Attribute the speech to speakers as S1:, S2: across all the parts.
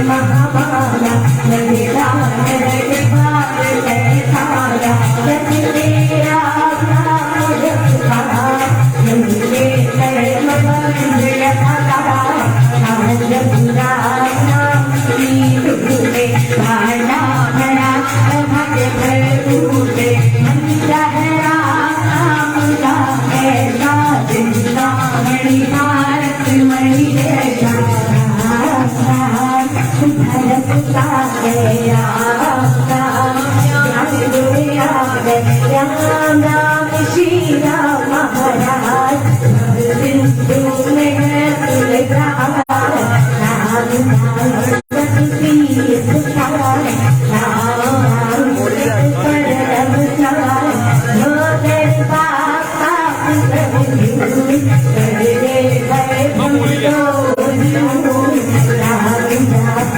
S1: महामाया मेरा है बात खाया तेरा नाम जपा मेरे कर्म बंद लगा आज पूरा नाम की तुझे भाना भरा भज भूले मंदिरा है राम का ऐसा जिंदा मणि भारत मणि जैसा भारत का है राम राम श्री राम महाराज सिंधु में है तुलराम राम राम तीर्थ राम राम परम सार मोदर पापा प्रभु कर दे भय भक्तो राम जाति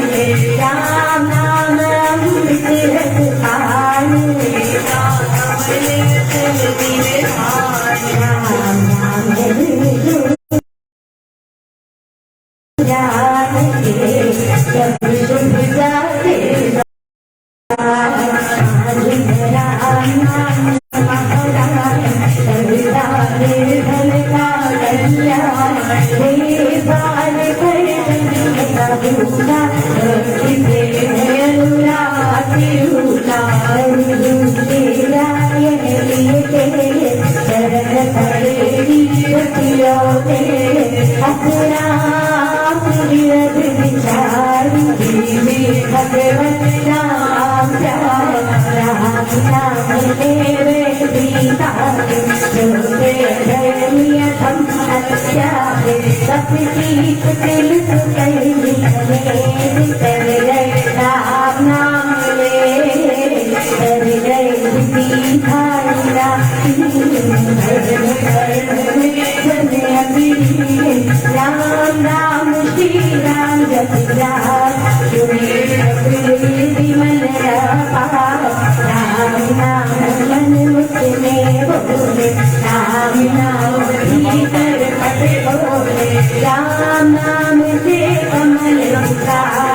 S1: दे राम राम रे आनंद महान भगवान राम राम नाम से कमल राम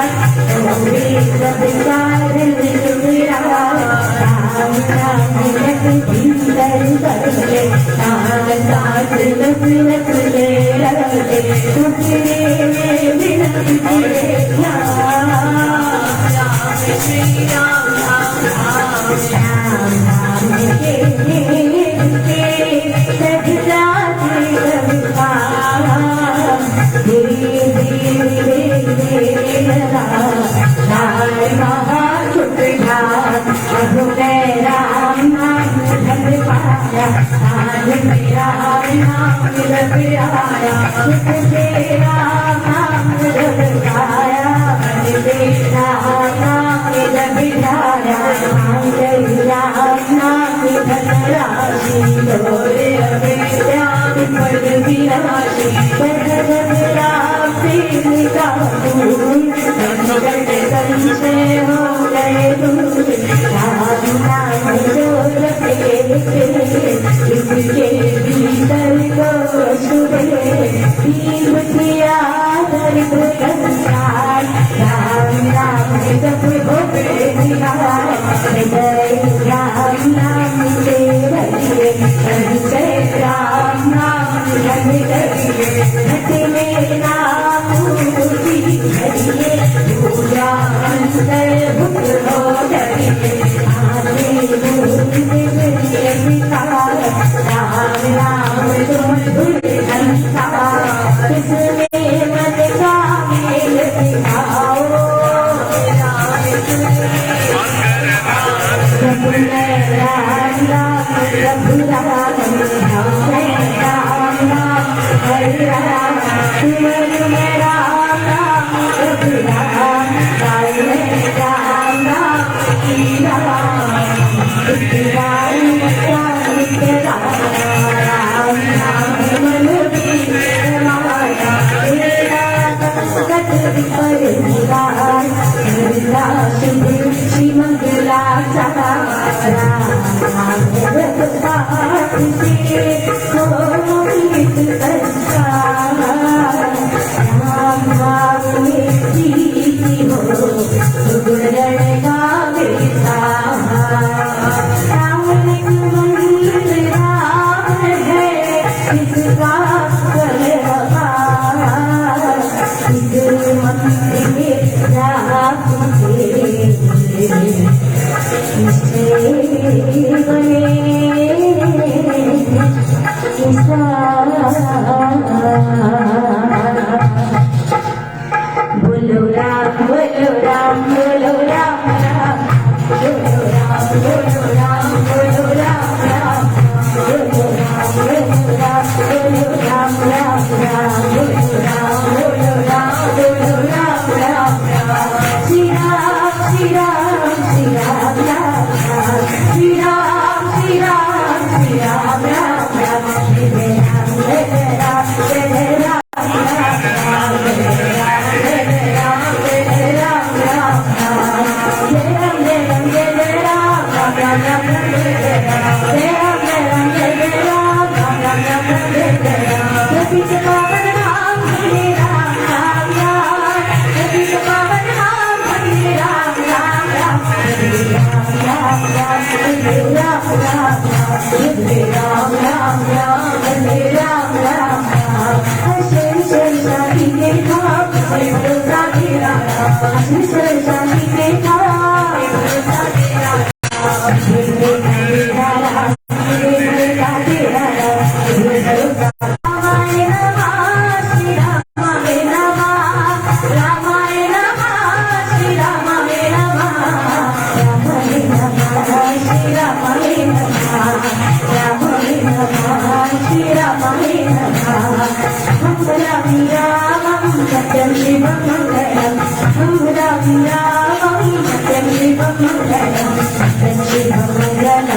S1: Shivam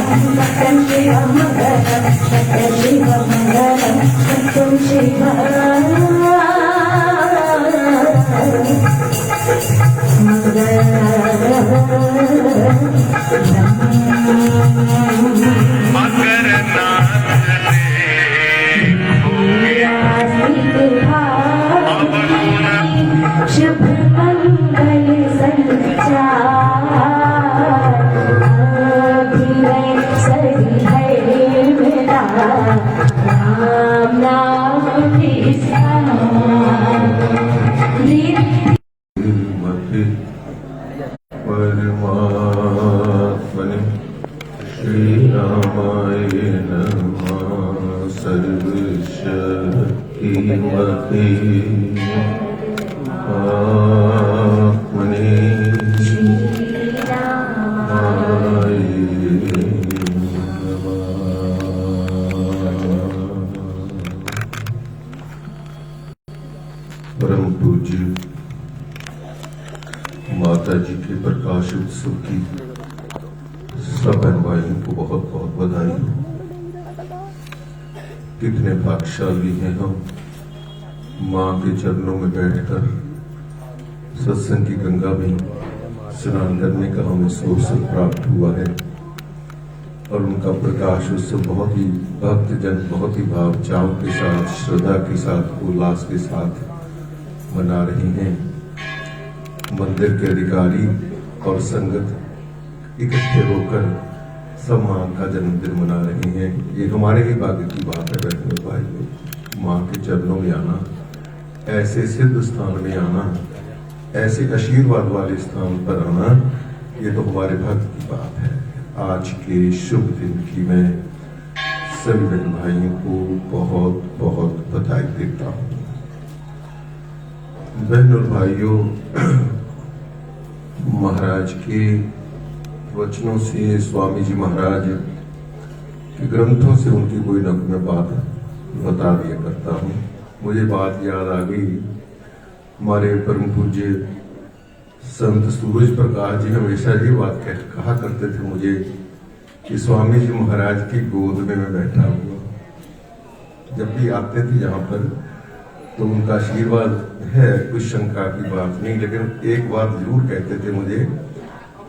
S2: श्री रामाय नमः। सर्वशक्तिमते आत्मने रामाय नमः। परम पूज्य माता जी के प्रकाश उत्सव की सब बहन भाइयों को बहुत बहुत बधाई। कितने भाग्यशाली हैं हम, माँ के चरणों में बैठकर सत्संग की गंगा में स्नान करने का हमें अवसर प्राप्त हुआ है। और उनका प्रकाश उत्सव बहुत ही भक्तजन बहुत ही भाव चाव के साथ, श्रद्धा के साथ, उल्लास के साथ मना रहे हैं। मंदिर के अधिकारी और संगत इकट्ठे होकर सब माँ का जन्मदिन मना रहे हैं। ये हमारे ही भाग्य की बात है बहनों भाइयों। माँ के चरणों में आना, ऐसे सिद्ध स्थान में आना, ऐसे आशीर्वाद वाले स्थान पर आना, ये तो हमारे भाग्य की बात है। आज के शुभ दिन की मैं सभी बहन भाइयों को बहुत बहुत बधाई देता हूँ। बहन और भाइयों, महाराज के वचनों से, स्वामी जी महाराज के ग्रंथों से उनकी कोई न कोई बात बता दिया करता हूँ। मुझे बात याद आ गई, हमारे परम पूज्य संत सूरज प्रकाश जी हमेशा ये बात कहा करते थे मुझे कि स्वामी जी महाराज की गोद में मैं बैठा हुआ। जब भी आते थे यहाँ पर तो उनका आशीर्वाद है, कुछ शंका की बात नहीं। लेकिन एक बात जरूर कहते थे मुझे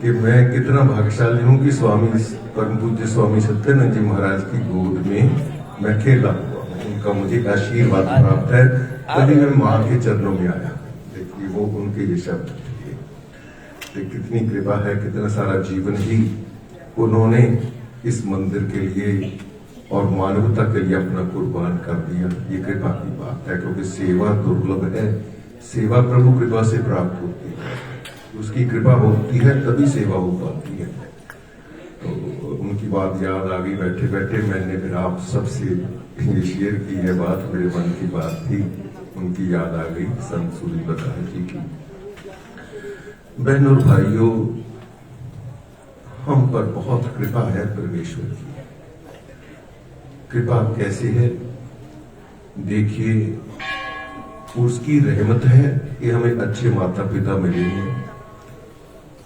S2: कि मैं कितना भाग्यशाली हूँ कि स्वामी परम पूज्य स्वामी सत्यानंद जी महाराज की गोद में मैं खेला हुआ। उनका मुझे आशीर्वाद प्राप्त है, तभी मैं माँ के चरणों में आया। देखिए वो उनके ये शब्द थे। कितनी कृपा है, कितना सारा जीवन ही उन्होंने इस मंदिर के लिए और मानवता के लिए अपना कुर्बान कर दिया। ये कृपा की बात है, क्योंकि सेवा दुर्लभ है। सेवा प्रभु कृपा से प्राप्त होती है, उसकी कृपा होती है तभी सेवा हो पाती है। तो उनकी बात याद आ गई बैठे बैठे। मैंने फिर आप सबसे ये शेयर की है बात, मेरे मन की बात थी, उनकी याद आ गई संत सूरज प्रकाश जी की। बहन और भाइयों, हम पर बहुत कृपा है परमेश्वर की। कृपा कैसे है? देखिए, उसकी रहमत है कि हमें अच्छे माता पिता मिले हैं।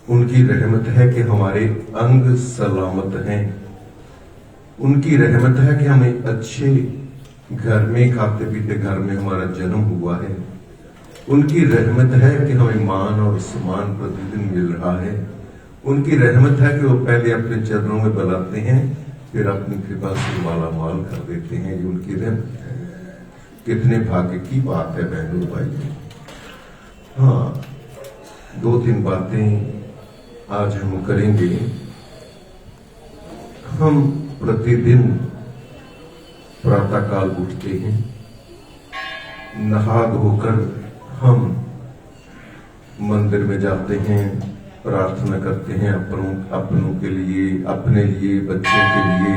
S2: उनकी रहमत है कि हमारे अंग सलामत हैं। उनकी रहमत है कि हमें अच्छे घर में, खाते पीते घर में हमारा जन्म हुआ है। उनकी रहमत है कि हमें मान और सम्मान प्रतिदिन मिल रहा है। उनकी रहमत है कि वो पहले अपने चरणों में बुलाते हैं, फिर अपनी कृपा से माला माल कर देते हैं। ये उनकी रहमत है। कितने भाग्य की बात है बहनों भाई। हाँ, दो तीन बातें आज हम करेंगे। हम प्रतिदिन प्रातःकाल उठते हैं, नहा धोकर हम मंदिर में जाते हैं, प्रार्थना करते हैं अपनों के लिए, अपने लिए, बच्चों के लिए,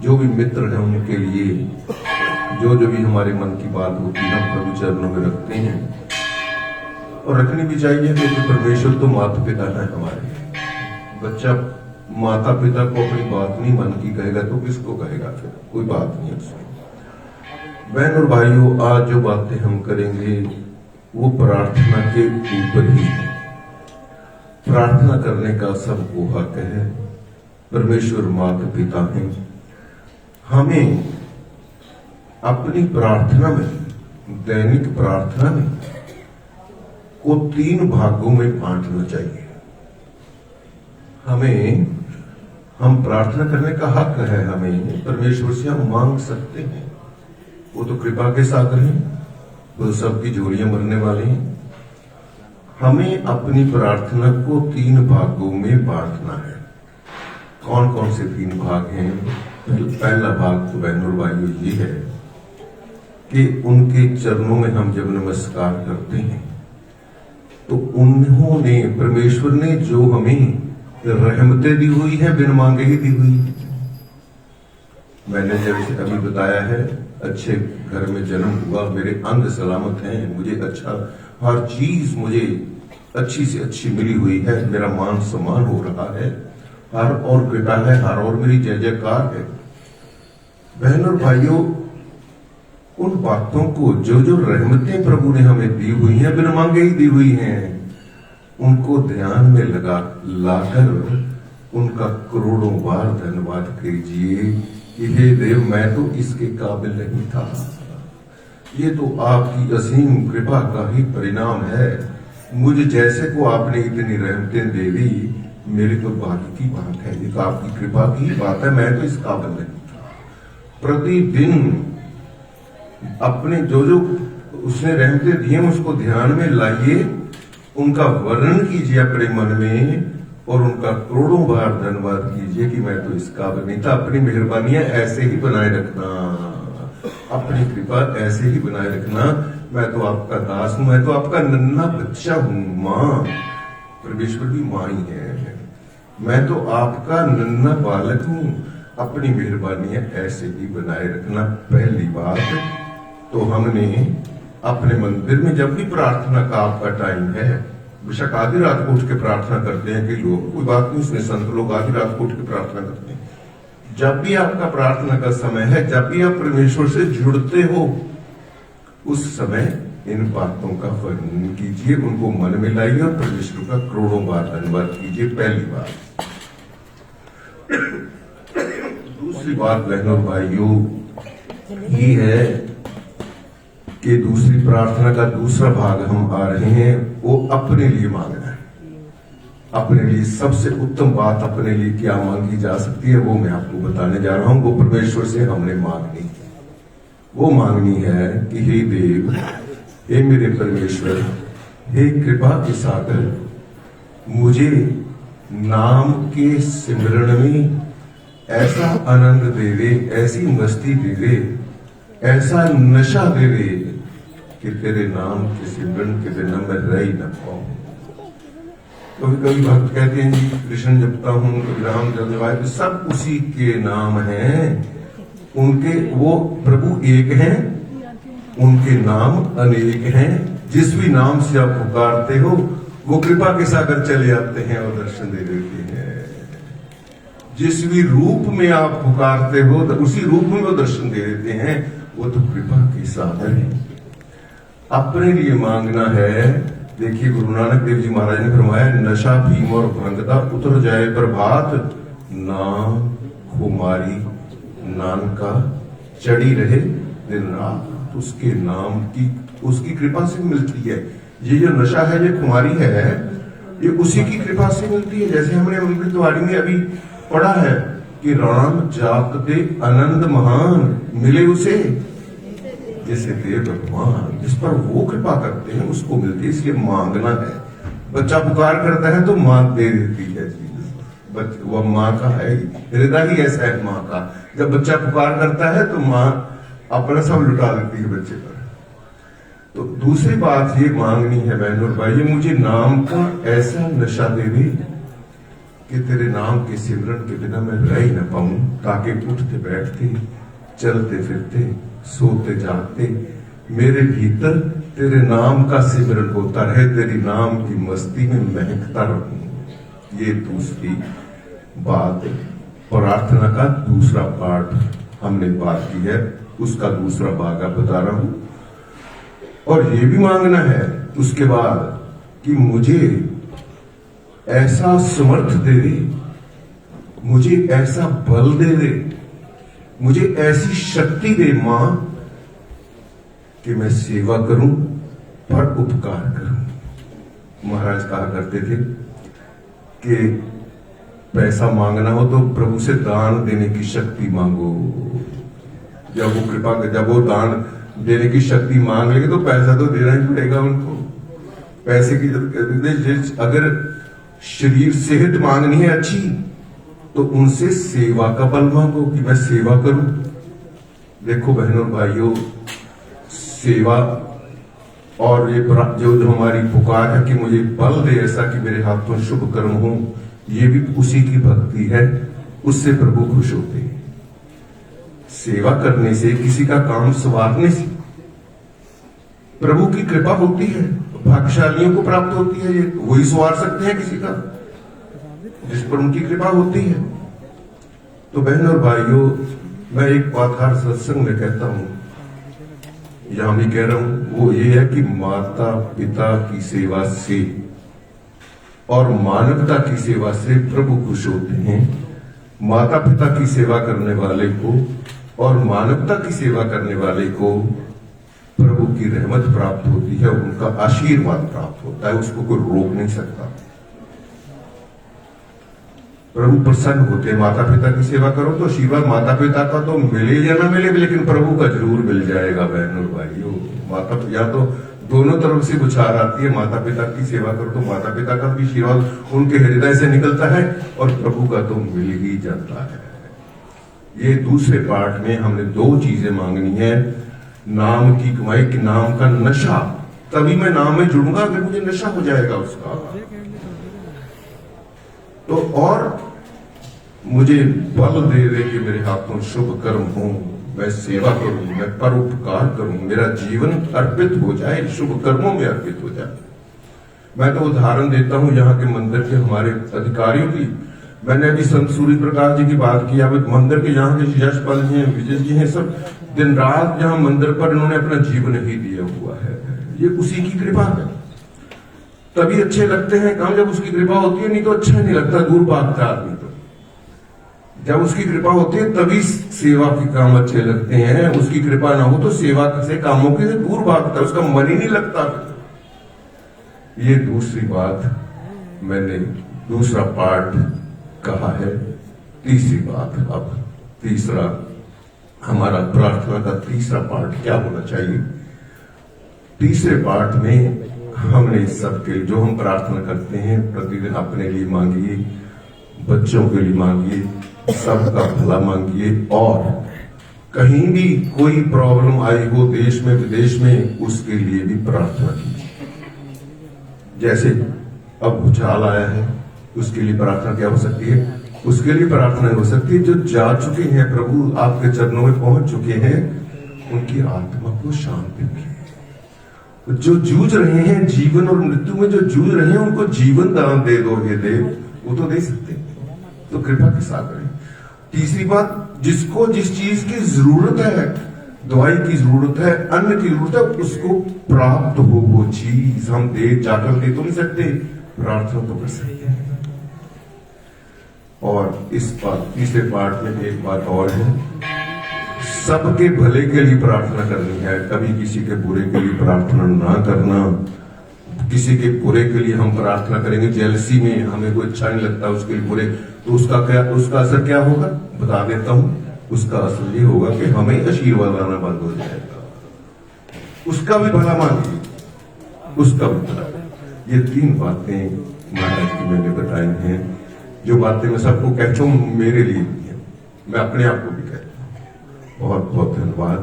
S2: जो भी मित्र हैं उनके लिए। जो भी हमारे मन की बात होती है हम प्रभु चरणों में रखते हैं, और रखनी भी चाहिए, क्योंकि परमेश्वर तो माता पिता है हमारे। बच्चा माता पिता को अपनी बात नहीं मन की कहेगा तो किसको कहेगा? फिर कोई बात नहीं है उसमें। बहन और भाइयों, आज जो बातें हम करेंगे वो प्रार्थना के ऊपर ही है। प्रार्थना करने का सबको हक है। परमेश्वर माता पिता हैं। हमें अपनी प्रार्थना में, दैनिक प्रार्थना में को 3 भागों में बांटना चाहिए। हम प्रार्थना करने का हक है। हमें परमेश्वर से हम मांग सकते हैं, वो तो कृपा के सागर हैं, वो सबकी झोलियां भरने वाले हैं। हमें अपनी प्रार्थना को 3 भागों में बांटना है। कौन कौन से 3 भाग हैं? पहला भाग तो बहनों और भाइयों ये है कि उनके चरणों में हम जब नमस्कार करते हैं तो उन्होंने, परमेश्वर ने जो हमें रहमतें दी हुई है, बिन मांगे ही दी हुई है। मैंने जैसे अभी बताया है, अच्छे घर में जन्म हुआ, मेरे अंग सलामत हैं, मुझे अच्छा हर चीज मुझे अच्छी से अच्छी मिली हुई है, मेरा मान सम्मान हो रहा है, हर और कृपा है, हर और मेरी जय जयकार है। बहन और भाइयों, उन बातों को जो जो रहमतें प्रभु ने हमें दी हुई हैं, बिन मांगे ही दी हुई हैं, उनको ध्यान में लाकर उनका करोड़ों बार धन्यवाद कीजिए कि हे देव, मैं तो इसके काबिल नहीं था, ये तो आपकी असीम कृपा का ही परिणाम है। मुझ जैसे को आपने इतनी रहमतें दे दी, मेरी तो भाग्य की बात है, ये तो आपकी कृपा की बात है, मैं तो इस काबिल नहीं था। प्रतिदिन अपने जो जो उसने रहमतें दी हैं उसको ध्यान में लाइए, उनका वर्णन कीजिए अपने मन में और उनका करोड़ों बार धन्यवाद कीजिए कि मैं तो इस काबिल नहीं था। अपनी मेहरबानियां ऐसे ही बनाए रखना, अपनी कृपा ऐसे ही बनाए रखना। मैं तो आपका दास हूं, मैं तो आपका नन्हा बच्चा हूं। माँ परमेश्वर भी माँ ही है, मैं तो आपका नन्हा बालक हूं। अपनी मेहरबानियां ऐसे ही बनाए रखना। पहली बात तो हमने अपने मंदिर में जब भी प्रार्थना का आपका टाइम है, बेशक आधी रात को उठ के प्रार्थना करते हैं कि लोग, कोई बात नहीं, उसमें संत लोग आधी रात को उठ के प्रार्थना करते हैं। जब भी आपका प्रार्थना का समय है, जब भी आप परमेश्वर से जुड़ते हो, उस समय इन बातों का वर्णन कीजिए, उनको मन में लाइए और परमेश्वर का करोड़ों बार धन्यवाद कीजिए। पहली बात। दूसरी बात बहनों भाइयों ये है कि दूसरी प्रार्थना का दूसरा भाग हम आ रहे हैं, वो अपने लिए मांगना है। अपने लिए सबसे उत्तम बात अपने लिए क्या मांगी जा सकती है, वो मैं आपको बताने जा रहा हूं। वो परमेश्वर से हमने मांगनी है। वो मांगनी है कि हे देव, हे मेरे परमेश्वर, हे कृपा के सागर, मुझे नाम के सिमरण में ऐसा आनंद देवे, ऐसी मस्ती देवे, ऐसा नशा देवे कि तेरे नाम के सिमरन के बिना मैं रह ही न पाऊं। कभी कभी भक्त कहते हैं जी कृष्ण जपता हूं, कभी राम जपता, सब उसी के नाम हैं, उनके वो प्रभु एक हैं, उनके नाम अनेक हैं। जिस भी नाम से आप पुकारते हो वो कृपा के सागर चले आते हैं और दर्शन दे देते हैं। जिस भी रूप में आप पुकारते हो उसी रूप में वो दर्शन दे देते हैं। वो तो कृपा के सागर है। अपने लिए मांगना है। देखिए गुरु नानक देव जी महाराज ने फरमाया, नशा भीम और भंगता उतर जाए प्रभात, नाम खुमारी नानका चढ़ी रहे दिन रात। उसके नाम की, उसकी कृपा से मिलती है। ये जो नशा है, ये खुमारी है, ये उसी की कृपा से मिलती है। जैसे हमने अमृतवाणी में अभी पढ़ा है कि राम जापते आनंद महान, मिले उसे जैसे देव भगवान। जिस पर वो कृपा करते हैं उसको मिलती है। इसलिए मांगना है। बच्चा पुकार करता है तो मां दे देती है चीज। वो माँ का है, हृदय ही ऐसा है माँ का। जब बच्चा पुकार करता है तो माँ अपना सब लुटा देती है बच्चे पर। तो दूसरी बात ये मांगनी है बहनों और भाई, मुझे नाम का ऐसा नशा दे दे कि तेरे नाम के सिमरन के बिना मैं रह ही न पाऊं। ताकि उठते बैठते, चलते फिरते, सोते जागते मेरे भीतर तेरे नाम का सिमरन होता रहे, तेरी नाम की मस्ती में महकता रहूं। ये दूसरी बात, प्रार्थना का दूसरा पार्ट हमने बात की है, उसका दूसरा भाग आप बता रहा हूं। और ये भी मांगना है उसके बाद कि मुझे ऐसा समर्थ दे दे, मुझे ऐसा बल दे दे, मुझे ऐसी शक्ति दे मां कि मैं सेवा करूं पर उपकार करूं। महाराज कहा करते थे कि पैसा मांगना हो तो प्रभु से दान देने की शक्ति मांगो। जब वो कृपा, जब वो दान देने की शक्ति मांग लेंगे तो पैसा तो देना ही पड़ेगा उनको। पैसे की अगर शरीर सेहत मांगनी है अच्छी, तो उनसे सेवा का बल मांगो कि मैं सेवा करूं। देखो बहनों भाइयों, सेवा और ये जो हमारी पुकार है कि मुझे बल दे ऐसा कि मेरे हाथों शुभ कर्म हो, ये भी उसी की भक्ति है, उससे प्रभु खुश होते हैं। सेवा करने से, किसी का काम संवारने से प्रभु की कृपा होती है, भाग्यशालियों को प्राप्त होती है। ये वही संवार सकते हैं किसी का जिस पर उनकी कृपा होती है। तो बहनों और भाइयों, मैं एक बात हर सत्संग में कहता हूं, यहां भी कह रहा हूं, वो ये है कि माता पिता की सेवा से और मानवता की सेवा से प्रभु खुश होते हैं। माता पिता की सेवा करने वाले को और मानवता की सेवा करने वाले को प्रभु की रहमत प्राप्त होती है, उनका आशीर्वाद प्राप्त होता है, उसको कोई रोक नहीं सकता। प्रभु प्रसन्न होते हैं। माता पिता की सेवा करो तो आशीर्वाद माता पिता का तो मिले या ना मिले, लेकिन प्रभु का जरूर मिल जाएगा। बहनों और भाइयों, माता या तो दोनों तरफ से बुछार आती है, माता पिता की सेवा करो तो माता पिता का भी आशीर्वाद उनके हृदय से निकलता है और प्रभु का तो मिल ही जाता है। ये दूसरे पाठ में हमने दो चीजें मांगनी है, नाम की कमाई की, नाम का नशा। तभी मैं नाम में जुड़ूंगा अगर मुझे नशा हो जाएगा उसका। तो और मुझे बल दे दे कि मेरे हाथों शुभ कर्म हो, मैं सेवा करूं, मैं परोपकार करूं, मेरा जीवन अर्पित हो जाए, शुभ कर्मों में अर्पित हो जाए। मैं तो उदाहरण देता हूं यहाँ के मंदिर के हमारे अधिकारियों की। मैंने अभी संत सूर्य प्रकाश जी की बात की। अब मंदिर के यहाँ के यशपाल जी हैं, विजय जी हैं, सब दिन रात यहाँ मंदिर पर इन्होंने अपना जीवन ही दिया हुआ है। ये उसी की कृपा है। तभी अच्छे लगते हैं काम जब उसकी कृपा होती है, नहीं तो अच्छा नहीं लगता, दूर भागता आदमी। तो जब उसकी कृपा होती है तभी सेवा के काम अच्छे लगते हैं। उसकी कृपा ना हो तो सेवा से कामों के दूर भागता है, उसका मन ही नहीं लगता। ये दूसरी बात मैंने दूसरा पार्ट कहा है। तीसरी बात, अब तीसरा हमारा प्रार्थना का तीसरा पार्ट क्या होना चाहिए। तीसरे पार्ट में हमने सबके जो हम प्रार्थना करते हैं प्रतिदिन, अपने लिए मांगिए, बच्चों के लिए मांगिए, सबका भला मांगिए, और कहीं भी कोई प्रॉब्लम आई हो देश में विदेश में, उसके लिए भी प्रार्थना कीजिए। जैसे अब भूचाल आया है, उसके लिए प्रार्थना क्या हो सकती है? उसके लिए प्रार्थना हो सकती है जो जा चुके हैं, प्रभु आपके चरणों में पहुंच चुके हैं, उनकी आत्मा को शांति मिले। जो जूझ रहे हैं जीवन और मृत्यु में, जो जूझ रहे हैं, उनको जीवन दान दे दो हे देव। वो तो दे सकते हैं, तो कृपा के साथ करें। तीसरी बात, जिसको जिस चीज की जरूरत है, दवाई की जरूरत है, अन्न की जरूरत है, उसको प्राप्त हो वो चीज। हम दे जाकर दे तो नहीं सकते, प्रार्थना तो कर सकते हैं। और इस बात तीसरे पार्ट में एक बात और है, सबके भले के लिए प्रार्थना करनी है। कभी किसी के बुरे के लिए प्रार्थना ना करना। किसी के बुरे के लिए हम प्रार्थना करेंगे, जेलसी में हमें कोई अच्छा नहीं लगता उसके लिए बुरे, तो उसका असर क्या होगा बता देता हूं। उसका असर ये होगा कि हमें आशीर्वाद आना बंद हो जाएगा। उसका भी भला मांगिए, उसका भी भला। ये तीन बातें महाराज की मैंने बताई हैं, जो बातें मैं सबको कहता हूं, मेरे लिए भी है, मैं अपने आप को भी कहता हूं। बहुत बहुत धन्यवाद।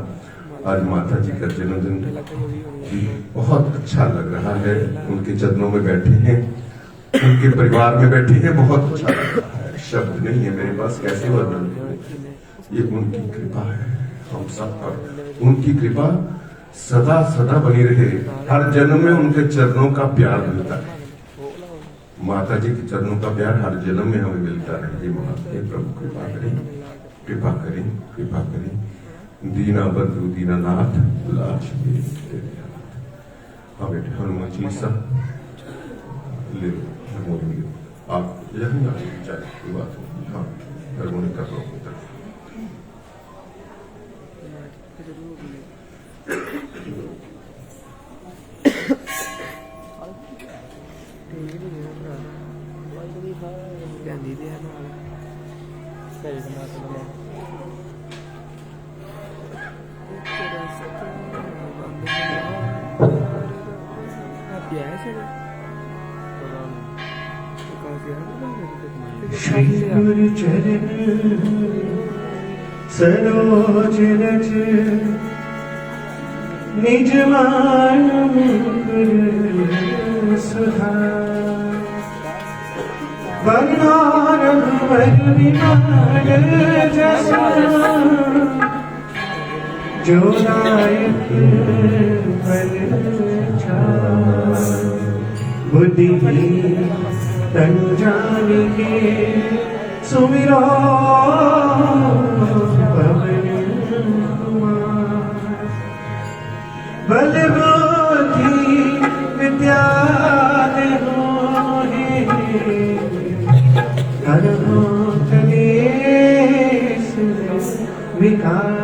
S2: आज माता जी का जन्मदिन बहुत अच्छा लग रहा है। उनके चरणों में बैठे हैं, उनके परिवार में बैठे हैं, बहुत अच्छा लग रहा है। शब्द नहीं है मेरे पास, कैसे वर्णन करूं। ये उनकी कृपा है हम सब पर। उनकी कृपा सदा सदा बनी रहे। हर जन्म में उनके चरणों का प्यार मिलता है। माता जी के चरणों का प्यार हर जन्म में हमें मिलता है। ये प्रभु कृपा करें, कृपा करें, कृपा करें। दीना बंधु दीनानाथ लाज हाँ बेटे, हनुमान चालीसा ले लो। आप यही चाहे बात हो। हाँ, हारमोनी कर लो अपनी तरफ।
S1: श्री गुरु चरण सरोज रज निज मान मुकुर सुधार।
S3: बना रघुवर विमल जसन जो नायक बल छाय बुद्धिहीन तन जानिके सुमिरो पवन कुमार बल बुद्धि विद्या करहो कलेश विकार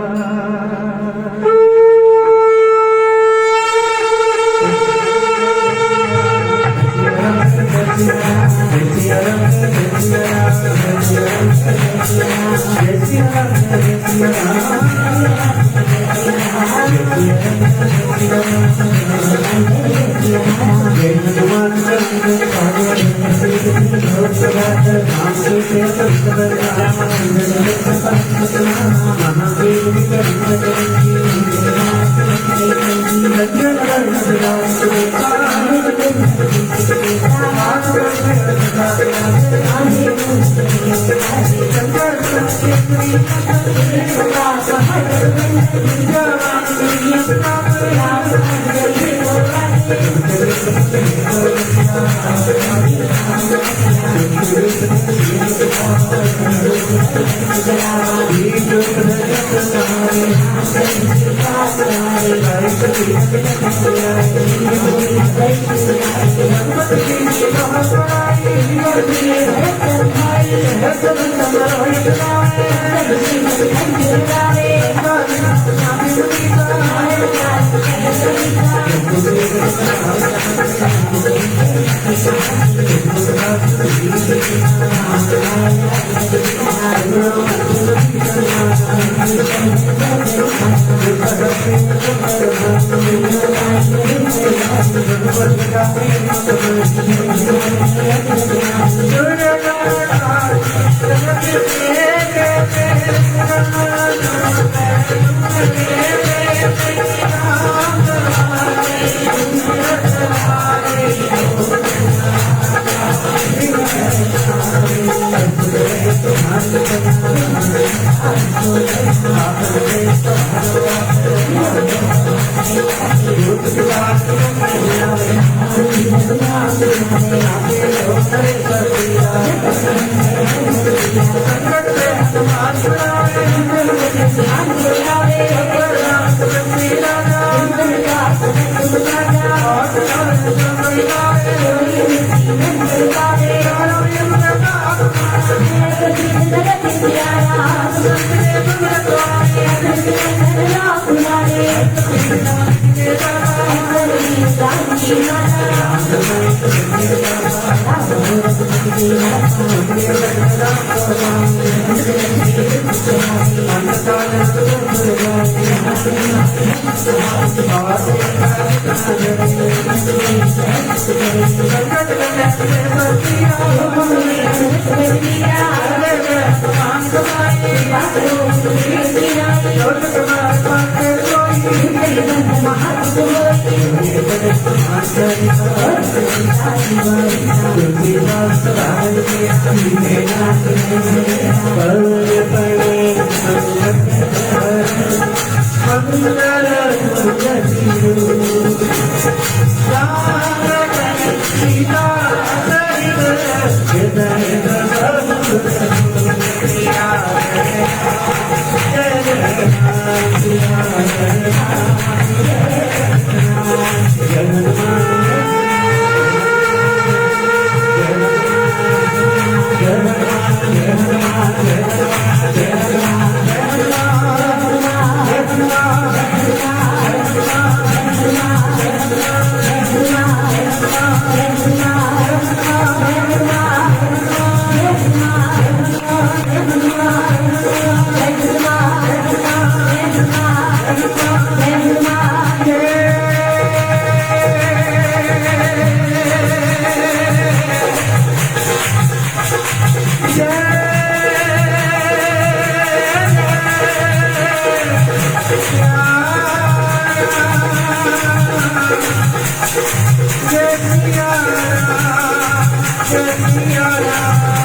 S1: Jai Siya Ram, Jai Siya Ram.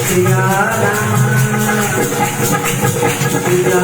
S3: Siya Ram Siya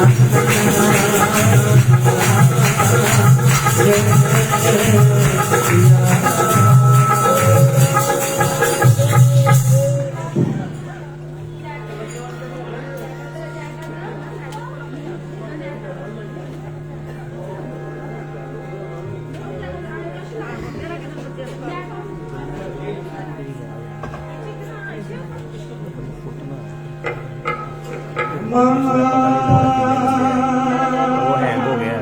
S3: मामा
S4: वो हैंग हो गया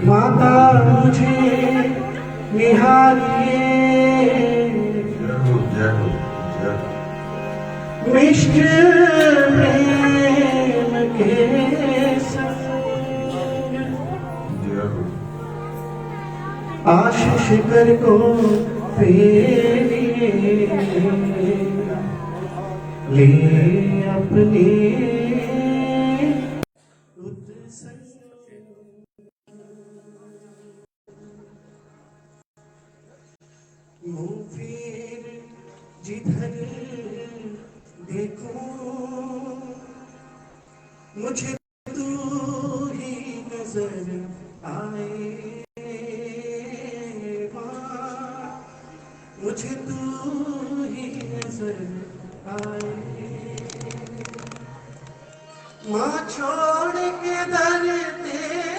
S3: माता मुझे निहारिए
S2: जय हो जय हो जय हो।
S3: मिष्ट प्रेम के संग
S2: जय हो।
S3: आशीष कर को फेरिए ले अपने मुँह फेर जिधर देखो मुझे तू ही नजर आए माँ, मुझे तू ही नजर आए माँ छोड़ के दर तेरे